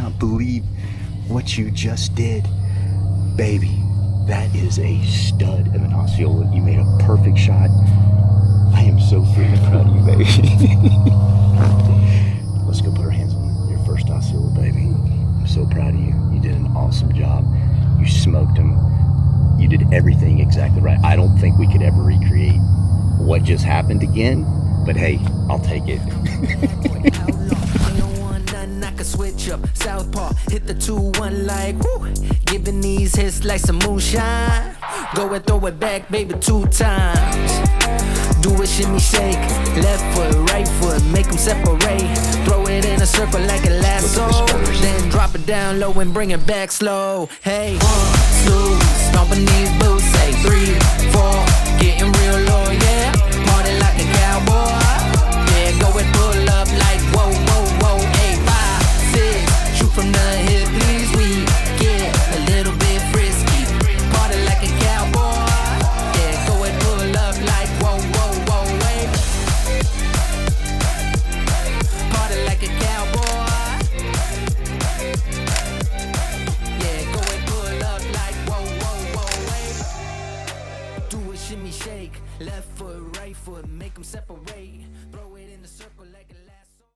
cannot believe what you just did. Baby, that is a stud of an Osceola. You made a perfect shot. I am so freaking proud of you, baby. Let's go put our hands on your first Osceola, baby. I'm so proud of you. You did an awesome job. You smoked him. You did everything exactly right. I don't think we could ever recreate what just happened again, but hey, I'll take it. Switch up, southpaw, hit the 2-1 like woo. Giving these hits like some moonshine. Go and throw it back, baby, 2 times. Do a shimmy shake, left foot, right foot, make them separate. Throw it in a circle like a lasso, then drop it down low and bring it back slow. Hey, 1, 2, stomping these boots, say 3, 4, getting real low, yeah. Party like a cowboy, yeah. Go and pull up like whoa, whoa, whoa. 8, 5, 6, shoot from the hip, please. We get a little bit frisky, party like a cowboy, yeah. Go and pull up like whoa, whoa, whoa, wait. Party like a cowboy, yeah. Go and pull up like whoa, whoa, whoa, wait. Do a shimmy shake, left foot, right foot, make them separate.